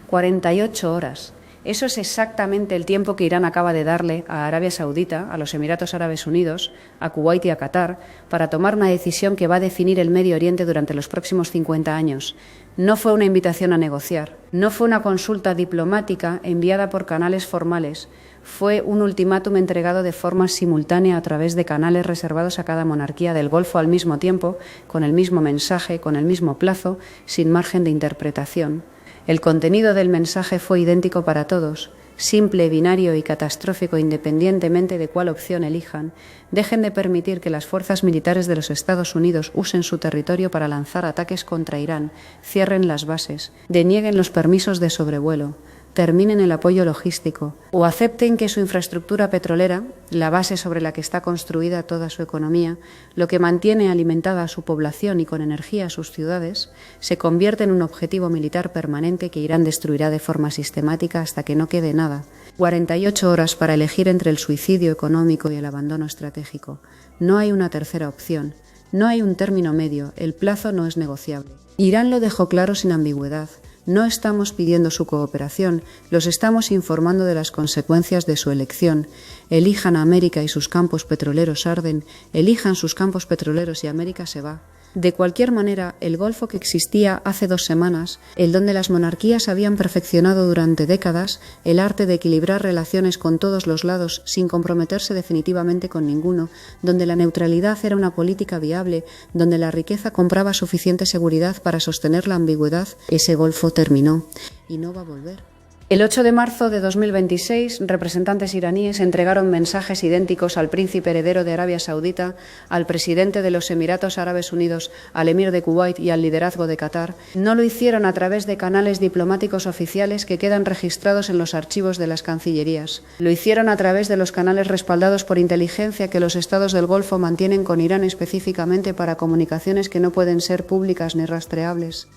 48 horas. Eso es exactamente el tiempo que Irán acaba de darle a Arabia Saudita, a los Emiratos Árabes Unidos, a Kuwait y a Qatar, para tomar una decisión que va a definir el Medio Oriente durante los próximos 50 años. No fue una invitación a negociar, no fue una consulta diplomática enviada por canales formales, fue un ultimátum entregado de forma simultánea a través de canales reservados a cada monarquía del Golfo al mismo tiempo, con el mismo mensaje, con el mismo plazo, sin margen de interpretación. El contenido del mensaje fue idéntico para todos, simple, binario y catastrófico independientemente de cuál opción elijan. Dejen de permitir que las fuerzas militares de los Estados Unidos usen su territorio para lanzar ataques contra Irán, cierren las bases, denieguen los permisos de sobrevuelo, terminen el apoyo logístico o acepten que su infraestructura petrolera, la base sobre la que está construida toda su economía, lo que mantiene alimentada a su población y con energía a sus ciudades, se convierte en un objetivo militar permanente que Irán destruirá de forma sistemática hasta que no quede nada. 48 horas para elegir entre el suicidio económico y el abandono estratégico. No hay una tercera opción. No hay un término medio. El plazo no es negociable. Irán lo dejó claro sin ambigüedad. No estamos pidiendo su cooperación, los estamos informando de las consecuencias de su elección. Elijan a América y sus campos petroleros arden, elijan sus campos petroleros y América se va. De cualquier manera, el Golfo que existía hace 2 semanas, el donde las monarquías habían perfeccionado durante décadas el arte de equilibrar relaciones con todos los lados sin comprometerse definitivamente con ninguno, donde la neutralidad era una política viable, donde la riqueza compraba suficiente seguridad para sostener la ambigüedad, ese Golfo terminó y no va a volver. El 8 de marzo de 2026, representantes iraníes entregaron mensajes idénticos al príncipe heredero de Arabia Saudita, al presidente de los Emiratos Árabes Unidos, al emir de Kuwait y al liderazgo de Qatar. No lo hicieron a través de canales diplomáticos oficiales que quedan registrados en los archivos de las cancillerías. Lo hicieron a través de los canales respaldados por inteligencia que los estados del Golfo mantienen con Irán específicamente para comunicaciones que no pueden ser públicas ni rastreables.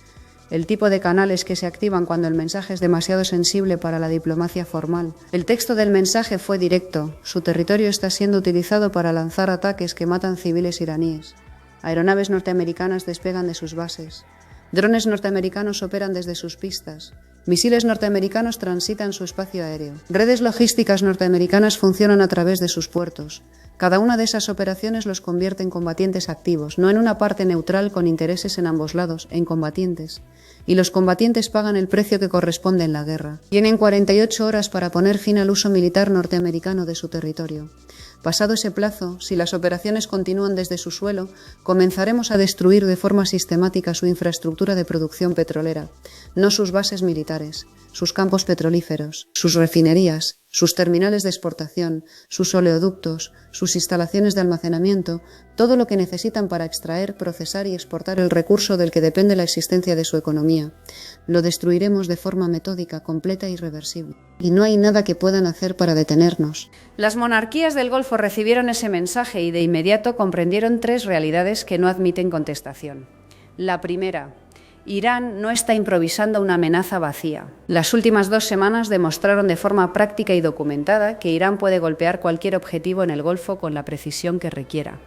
El tipo de canales que se activan cuando el mensaje es demasiado sensible para la diplomacia formal. El texto del mensaje fue directo. Su territorio está siendo utilizado para lanzar ataques que matan civiles iraníes. Aeronaves norteamericanas despegan de sus bases. Drones norteamericanos operan desde sus pistas. Misiles norteamericanos transitan su espacio aéreo. Redes logísticas norteamericanas funcionan a través de sus puertos. Cada una de esas operaciones los convierte en combatientes activos, no en una parte neutral con intereses en ambos lados, en combatientes. Y los combatientes pagan el precio que corresponde en la guerra. Tienen 48 horas para poner fin al uso militar norteamericano de su territorio. Pasado ese plazo, si las operaciones continúan desde su suelo, comenzaremos a destruir de forma sistemática su infraestructura de producción petrolera, no sus bases militares, sus campos petrolíferos, sus refinerías, sus terminales de exportación, sus oleoductos, sus instalaciones de almacenamiento, todo lo que necesitan para extraer, procesar y exportar el recurso del que depende la existencia de su economía. Lo destruiremos de forma metódica, completa e irreversible. Y no hay nada que puedan hacer para detenernos. Las monarquías del Golfo recibieron ese mensaje y de inmediato comprendieron 3 realidades que no admiten contestación. La primera: Irán no está improvisando una amenaza vacía. Las últimas 2 semanas demostraron de forma práctica y documentada que Irán puede golpear cualquier objetivo en el Golfo con la precisión que requiera.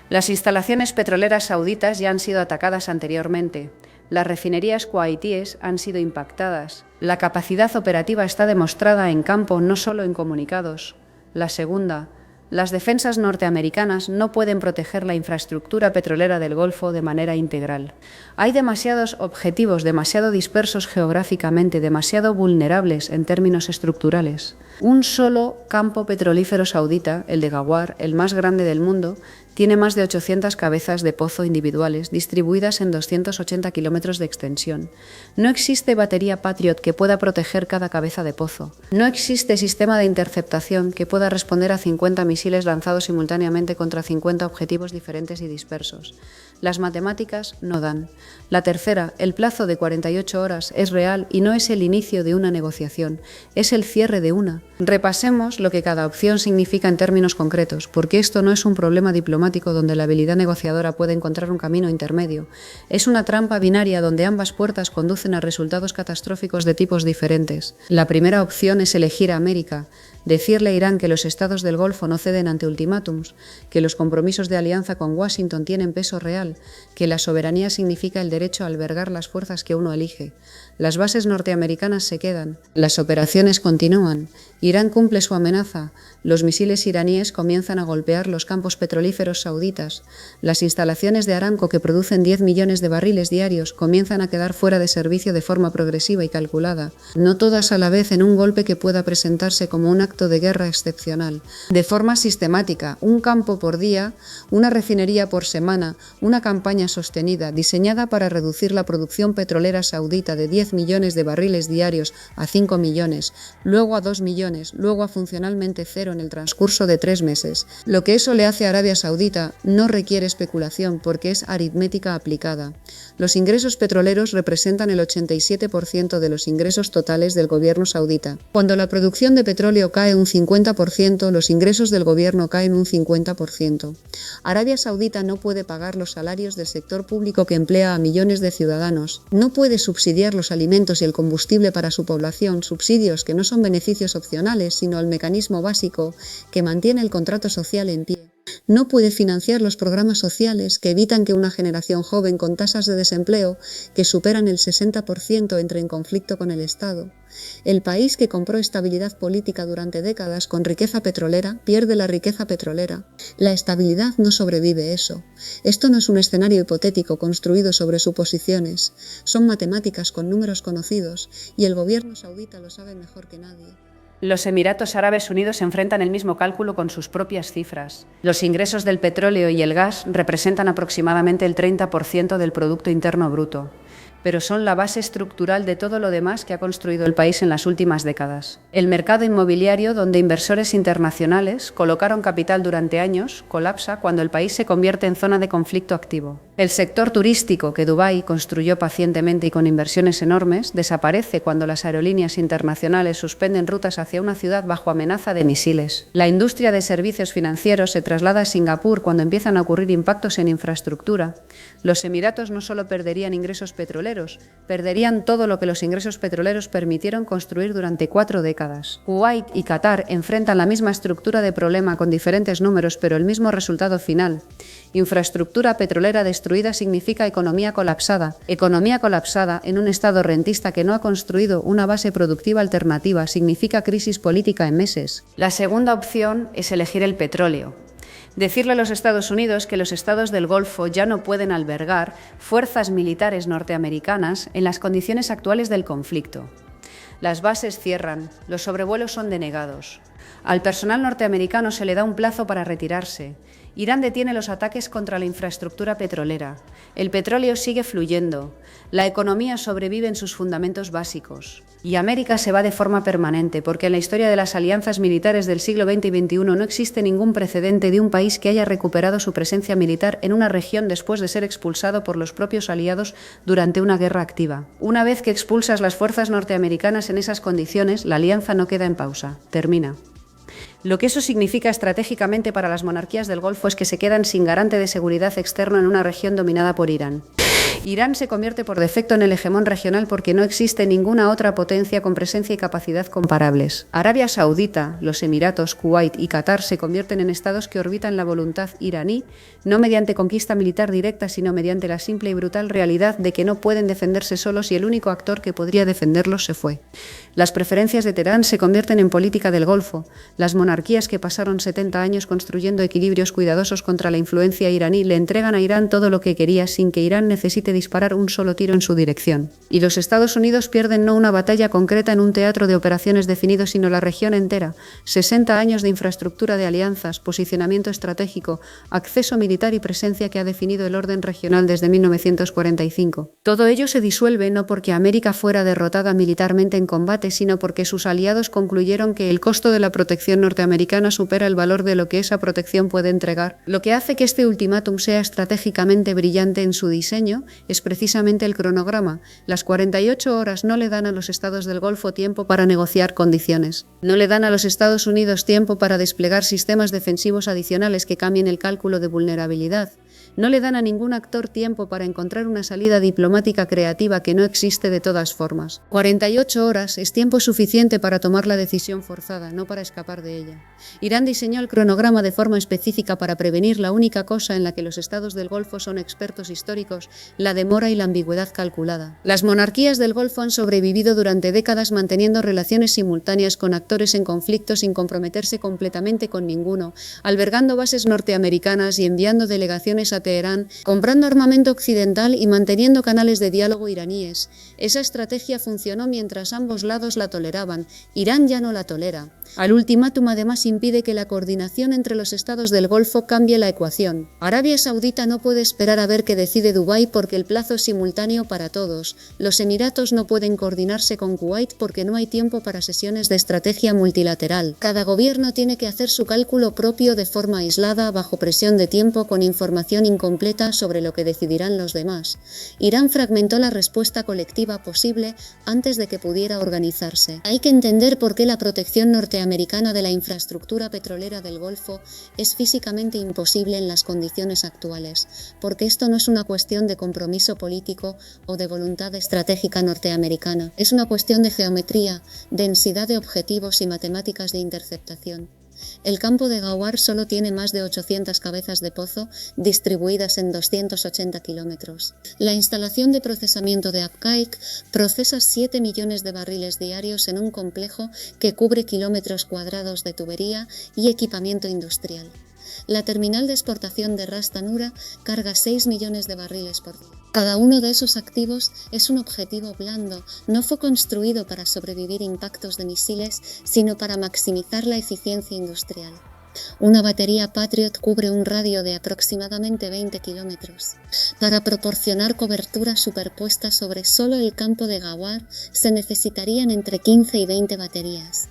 Las instalaciones petroleras sauditas ya han sido atacadas anteriormente. Las refinerías kuwaitíes han sido impactadas. La capacidad operativa está demostrada en campo, no solo en comunicados. La segunda: las defensas norteamericanas no pueden proteger la infraestructura petrolera del Golfo de manera integral. Hay demasiados objetivos, demasiado dispersos geográficamente, demasiado vulnerables en términos estructurales. Un solo campo petrolífero saudita, el de Ghawar, el más grande del mundo, tiene más de 800 cabezas de pozo individuales distribuidas en 280 kilómetros de extensión. No existe batería Patriot que pueda proteger cada cabeza de pozo. No existe sistema de interceptación que pueda responder a 50 misiles lanzados simultáneamente contra 50 objetivos diferentes y dispersos. Las matemáticas no dan. La tercera, el plazo de 48 horas, es real y no es el inicio de una negociación, es el cierre de una. Repasemos lo que cada opción significa en términos concretos, porque esto no es un problema diplomático donde la habilidad negociadora puede encontrar un camino intermedio. Es una trampa binaria donde ambas puertas conducen a resultados catastróficos de tipos diferentes. La primera opción es elegir a América, decirle a Irán que los estados del Golfo no ceden ante ultimátums, que los compromisos de alianza con Washington tienen peso real, que la soberanía significa el derecho a albergar las fuerzas que uno elige. Las bases norteamericanas se quedan, las operaciones continúan, Irán cumple su amenaza, los misiles iraníes comienzan a golpear los campos petrolíferos sauditas, las instalaciones de Aramco que producen 10 millones de barriles diarios comienzan a quedar fuera de servicio de forma progresiva y calculada, no todas a la vez en un golpe que pueda presentarse como un acto de guerra excepcional, de forma sistemática, un campo por día, una refinería por semana, una campaña sostenida, diseñada para reducir la producción petrolera saudita de 10 millones de barriles diarios a 5 millones, luego a 2 millones, luego a funcionalmente cero en el transcurso de 3 meses. Lo que eso le hace a Arabia Saudita no requiere especulación porque es aritmética aplicada. Los ingresos petroleros representan el 87% de los ingresos totales del gobierno saudita. Cuando la producción de petróleo cae un 50%, los ingresos del gobierno caen un 50%. Arabia Saudita no puede pagar los salarios del sector público que emplea a millones de ciudadanos. No puede subsidiar los alimentos y el combustible para su población, subsidios que no son beneficios opcionales, sino el mecanismo básico que mantiene el contrato social en pie. No puede financiar los programas sociales que evitan que una generación joven con tasas de desempleo que superan el 60% entre en conflicto con el Estado. El país que compró estabilidad política durante décadas con riqueza petrolera pierde la riqueza petrolera. La estabilidad no sobrevive eso. Esto no es un escenario hipotético construido sobre suposiciones. Son matemáticas con números conocidos y el gobierno saudita lo sabe mejor que nadie. Los Emiratos Árabes Unidos enfrentan el mismo cálculo con sus propias cifras. Los ingresos del petróleo y el gas representan aproximadamente el 30% del Producto Interno Bruto, pero son la base estructural de todo lo demás que ha construido el país en las últimas décadas. El mercado inmobiliario, donde inversores internacionales colocaron capital durante años, colapsa cuando el país se convierte en zona de conflicto activo. El sector turístico, que Dubái construyó pacientemente y con inversiones enormes, desaparece cuando las aerolíneas internacionales suspenden rutas hacia una ciudad bajo amenaza de misiles. La industria de servicios financieros se traslada a Singapur cuando empiezan a ocurrir impactos en infraestructura. Los Emiratos no solo perderían ingresos petroleros, perderían todo lo que los ingresos petroleros permitieron construir durante 4 décadas. Kuwait y Qatar enfrentan la misma estructura de problema con diferentes números, pero el mismo resultado final. Infraestructura petrolera destruida significa economía colapsada. Economía colapsada en un estado rentista que no ha construido una base productiva alternativa significa crisis política en meses. La segunda opción es elegir el petróleo. Decirle a los Estados Unidos que los estados del Golfo ya no pueden albergar fuerzas militares norteamericanas en las condiciones actuales del conflicto. Las bases cierran, los sobrevuelos son denegados. Al personal norteamericano se le da un plazo para retirarse. Irán detiene los ataques contra la infraestructura petrolera. El petróleo sigue fluyendo. La economía sobrevive en sus fundamentos básicos. Y América se va de forma permanente, porque en la historia de las alianzas militares del siglo XX y XXI no existe ningún precedente de un país que haya recuperado su presencia militar en una región después de ser expulsado por los propios aliados durante una guerra activa. Una vez que expulsas las fuerzas norteamericanas en esas condiciones, la alianza no queda en pausa, termina. Lo que eso significa estratégicamente para las monarquías del Golfo es que se quedan sin garante de seguridad externo en una región dominada por Irán. Irán se convierte por defecto en el hegemón regional porque no existe ninguna otra potencia con presencia y capacidad comparables. Arabia Saudita, los Emiratos, Kuwait y Qatar se convierten en estados que orbitan la voluntad iraní, no mediante conquista militar directa, sino mediante la simple y brutal realidad de que no pueden defenderse solos y el único actor que podría defenderlos se fue. Las preferencias de Teherán se convierten en política del Golfo. Las monarquías que pasaron 70 años construyendo equilibrios cuidadosos contra la influencia iraní le entregan a Irán todo lo que quería sin que Irán necesite disparar un solo tiro en su dirección. Y los Estados Unidos pierden no una batalla concreta en un teatro de operaciones definido, sino la región entera. 60 años de infraestructura de alianzas, posicionamiento estratégico, acceso militar y presencia que ha definido el orden regional desde 1945. Todo ello se disuelve no porque América fuera derrotada militarmente en combate, sino porque sus aliados concluyeron que el costo de la protección norteamericana supera el valor de lo que esa protección puede entregar. Lo que hace que este ultimátum sea estratégicamente brillante en su diseño es precisamente el cronograma. Las 48 horas no le dan a los estados del Golfo tiempo para negociar condiciones. No le dan a los Estados Unidos tiempo para desplegar sistemas defensivos adicionales que cambien el cálculo de vulnerabilidad. No le dan a ningún actor tiempo para encontrar una salida diplomática creativa que no existe de todas formas. 48 horas es tiempo suficiente para tomar la decisión forzada, no para escapar de ella. Irán diseñó el cronograma de forma específica para prevenir la única cosa en la que los estados del Golfo son expertos históricos, la demora y la ambigüedad calculada. Las monarquías del Golfo han sobrevivido durante décadas manteniendo relaciones simultáneas con actores en conflicto sin comprometerse completamente con ninguno, albergando bases norteamericanas y enviando delegaciones a Teherán, comprando armamento occidental y manteniendo canales de diálogo iraníes. Esa estrategia funcionó mientras ambos lados la toleraban. Irán ya no la tolera. El ultimátum además impide que la coordinación entre los estados del Golfo cambie la ecuación. Arabia Saudita no puede esperar a ver qué decide Dubái porque el plazo es simultáneo para todos. Los Emiratos no pueden coordinarse con Kuwait porque no hay tiempo para sesiones de estrategia multilateral. Cada gobierno tiene que hacer su cálculo propio de forma aislada, bajo presión de tiempo, con información incompleta sobre lo que decidirán los demás. Irán fragmentó la respuesta colectiva posible antes de que pudiera organizarse. Hay que entender por qué la protección norteamericana de la infraestructura petrolera del Golfo es físicamente imposible en las condiciones actuales, porque esto no es una cuestión de compromiso político o de voluntad estratégica norteamericana, es una cuestión de geometría, densidad de objetivos y matemáticas de interceptación. El campo de Ghawar solo tiene más de 800 cabezas de pozo distribuidas en 280 kilómetros. La instalación de procesamiento de Abqaiq procesa 7 millones de barriles diarios en un complejo que cubre kilómetros cuadrados de tubería y equipamiento industrial. La terminal de exportación de Ras Tanura carga 6 millones de barriles por día. Cada uno de esos activos es un objetivo blando, no fue construido para sobrevivir impactos de misiles, sino para maximizar la eficiencia industrial. Una batería Patriot cubre un radio de aproximadamente 20 kilómetros. Para proporcionar cobertura superpuesta sobre solo el campo de Ghawar se necesitarían entre 15 y 20 baterías.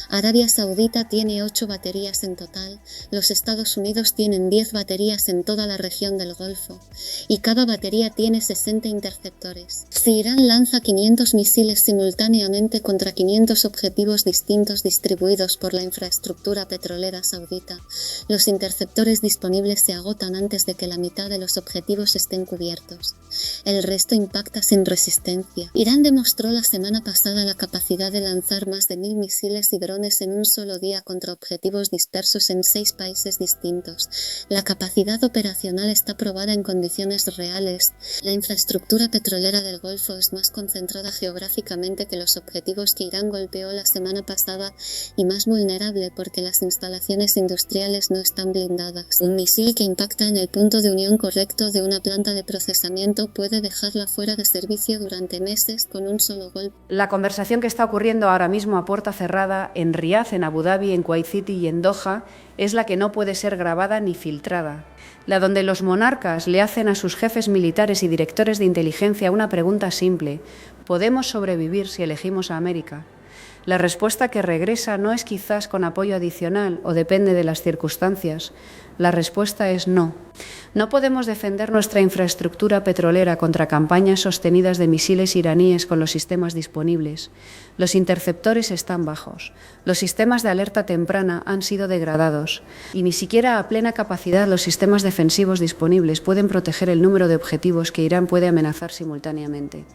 Arabia Saudita tiene 8 baterías en total, los Estados Unidos tienen 10 baterías en toda la región del Golfo, y cada batería tiene 60 interceptores. Si Irán lanza 500 misiles simultáneamente contra 500 objetivos distintos distribuidos por la infraestructura petrolera saudita, los interceptores disponibles se agotan antes de que la mitad de los objetivos estén cubiertos. El resto impacta sin resistencia. Irán demostró la semana pasada la capacidad de lanzar más de 1000 misiles y drones en un solo día contra objetivos dispersos en 6 países distintos. La capacidad operacional está probada en condiciones reales. La infraestructura petrolera del Golfo es más concentrada geográficamente que los objetivos que Irán golpeó la semana pasada y más vulnerable porque las instalaciones industriales no están blindadas. Un misil que impacta en el punto de unión correcto de una planta de procesamiento puede dejarla fuera de servicio durante meses con un solo golpe. La conversación que está ocurriendo ahora mismo a puerta cerrada en Riad, en Abu Dhabi, en Kuwait City y en Doha es la que no puede ser grabada ni filtrada. La donde los monarcas le hacen a sus jefes militares y directores de inteligencia una pregunta simple: ¿podemos sobrevivir si elegimos a América? La respuesta que regresa no es quizás con apoyo adicional o depende de las circunstancias. La respuesta es no. No podemos defender nuestra infraestructura petrolera contra campañas sostenidas de misiles iraníes con los sistemas disponibles. Los interceptores están bajos. Los sistemas de alerta temprana han sido degradados y ni siquiera a plena capacidad los sistemas defensivos disponibles pueden proteger el número de objetivos que Irán puede amenazar simultáneamente.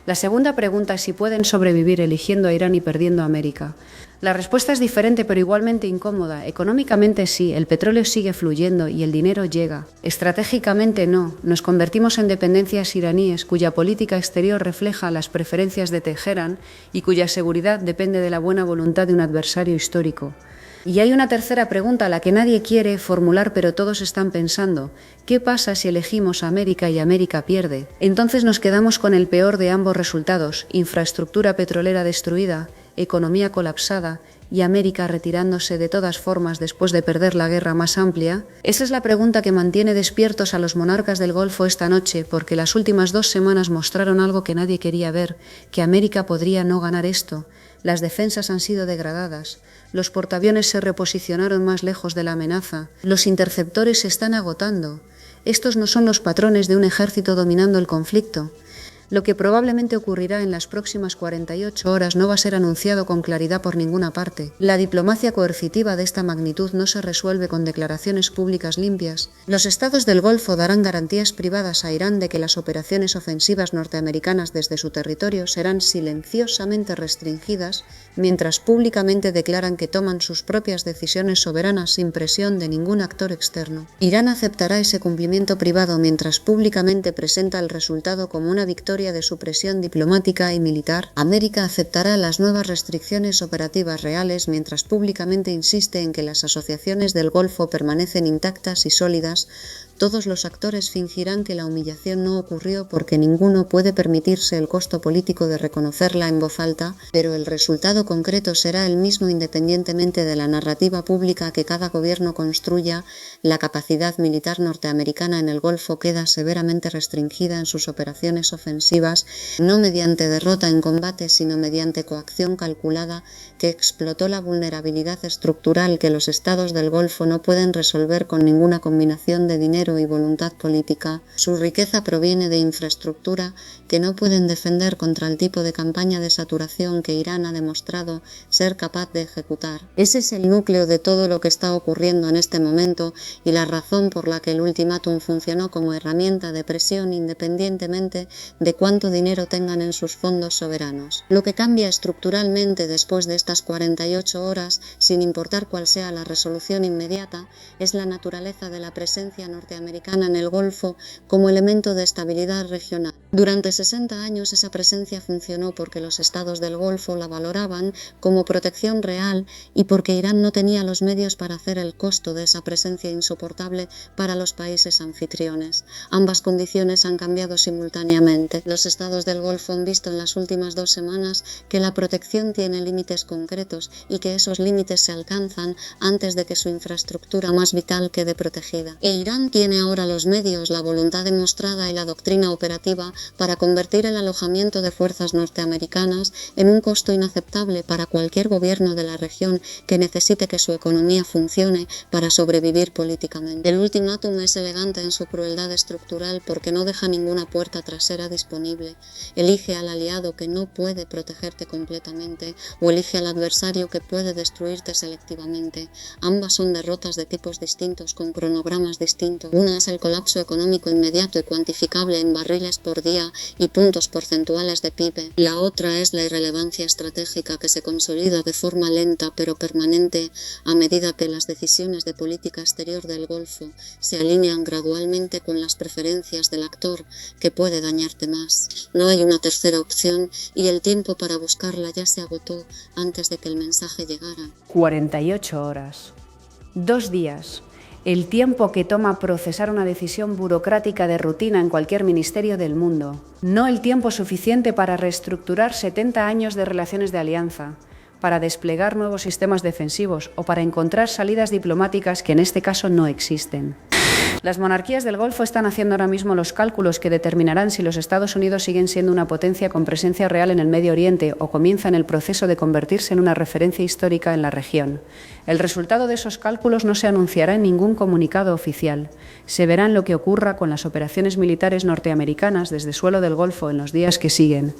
La segunda pregunta es si pueden sobrevivir eligiendo a Irán y perdiendo a América. La respuesta es diferente pero igualmente incómoda. Económicamente sí, el petróleo sigue fluyendo y el dinero llega. Estratégicamente no, nos convertimos en dependencias iraníes cuya política exterior refleja las preferencias de Teherán y cuya seguridad depende de la buena voluntad de un adversario histórico. Y hay una tercera pregunta a la que nadie quiere formular pero todos están pensando: ¿qué pasa si elegimos a América y América pierde? Entonces nos quedamos con el peor de ambos resultados: infraestructura petrolera destruida, economía colapsada y América retirándose de todas formas después de perder la guerra más amplia. Esa es la pregunta que mantiene despiertos a los monarcas del Golfo esta noche, porque las últimas 2 semanas mostraron algo que nadie quería ver: que América podría no ganar esto. Las defensas han sido degradadas, los portaaviones se reposicionaron más lejos de la amenaza, los interceptores se están agotando. Estos no son los patrones de un ejército dominando el conflicto. Lo que probablemente ocurrirá en las próximas 48 horas no va a ser anunciado con claridad por ninguna parte. La diplomacia coercitiva de esta magnitud no se resuelve con declaraciones públicas limpias. Los estados del Golfo darán garantías privadas a Irán de que las operaciones ofensivas norteamericanas desde su territorio serán silenciosamente restringidas, mientras públicamente declaran que toman sus propias decisiones soberanas sin presión de ningún actor externo. Irán aceptará ese cumplimiento privado mientras públicamente presenta el resultado como una victoria de su presión diplomática y militar. América aceptará las nuevas restricciones operativas reales mientras públicamente insiste en que las asociaciones del Golfo permanecen intactas y sólidas. Todos los actores fingirán que la humillación no ocurrió porque ninguno puede permitirse el costo político de reconocerla en voz alta, pero el resultado concreto será el mismo independientemente de la narrativa pública que cada gobierno construya. La capacidad militar norteamericana en el Golfo queda severamente restringida en sus operaciones ofensivas, no mediante derrota en combate, sino mediante coacción calculada que explotó la vulnerabilidad estructural que los estados del Golfo no pueden resolver con ninguna combinación de dinero y voluntad política. Su riqueza proviene de infraestructura que no pueden defender contra el tipo de campaña de saturación que Irán ha demostrado ser capaz de ejecutar. Ese es el núcleo de todo lo que está ocurriendo en este momento y la razón por la que el ultimátum funcionó como herramienta de presión independientemente de cuánto dinero tengan en sus fondos soberanos. Lo que cambia estructuralmente después de estas 48 horas, sin importar cuál sea la resolución inmediata, es la naturaleza de la presencia norteamericana en el Golfo como elemento de estabilidad regional. Durante 60 años esa presencia funcionó porque los estados del Golfo la valoraban como protección real y porque Irán no tenía los medios para hacer el costo de esa presencia insoportable para los países anfitriones. Ambas condiciones han cambiado simultáneamente. Los estados del Golfo han visto en las últimas 2 semanas que la protección tiene límites concretos y que esos límites se alcanzan antes de que su infraestructura más vital quede protegida. Irán tiene ahora los medios, la voluntad demostrada y la doctrina operativa para convertir el alojamiento de fuerzas norteamericanas en un costo inaceptable para cualquier gobierno de la región que necesite que su economía funcione para sobrevivir políticamente. El ultimátum es elegante en su crueldad estructural porque no deja ninguna puerta trasera disponible. Elige al aliado que no puede protegerte completamente o elige al adversario que puede destruirte selectivamente. Ambas son derrotas de tipos distintos con cronogramas distintos. Una es el colapso económico inmediato y cuantificable en barriles por día y puntos porcentuales de PIB. La otra es la irrelevancia estratégica que se consolida de forma lenta pero permanente a medida que las decisiones de política exterior del Golfo se alinean gradualmente con las preferencias del actor que puede dañarte más. No hay una tercera opción y el tiempo para buscarla ya se agotó antes de que el mensaje llegara. 48 horas. 2 días. El tiempo que toma procesar una decisión burocrática de rutina en cualquier ministerio del mundo. No el tiempo suficiente para reestructurar 70 años de relaciones de alianza, para desplegar nuevos sistemas defensivos o para encontrar salidas diplomáticas que en este caso no existen. Las monarquías del Golfo están haciendo ahora mismo los cálculos que determinarán si los Estados Unidos siguen siendo una potencia con presencia real en el Medio Oriente o comienzan el proceso de convertirse en una referencia histórica en la región. El resultado de esos cálculos no se anunciará en ningún comunicado oficial. Se verá en lo que ocurra con las operaciones militares norteamericanas desde suelo del Golfo en los días que siguen.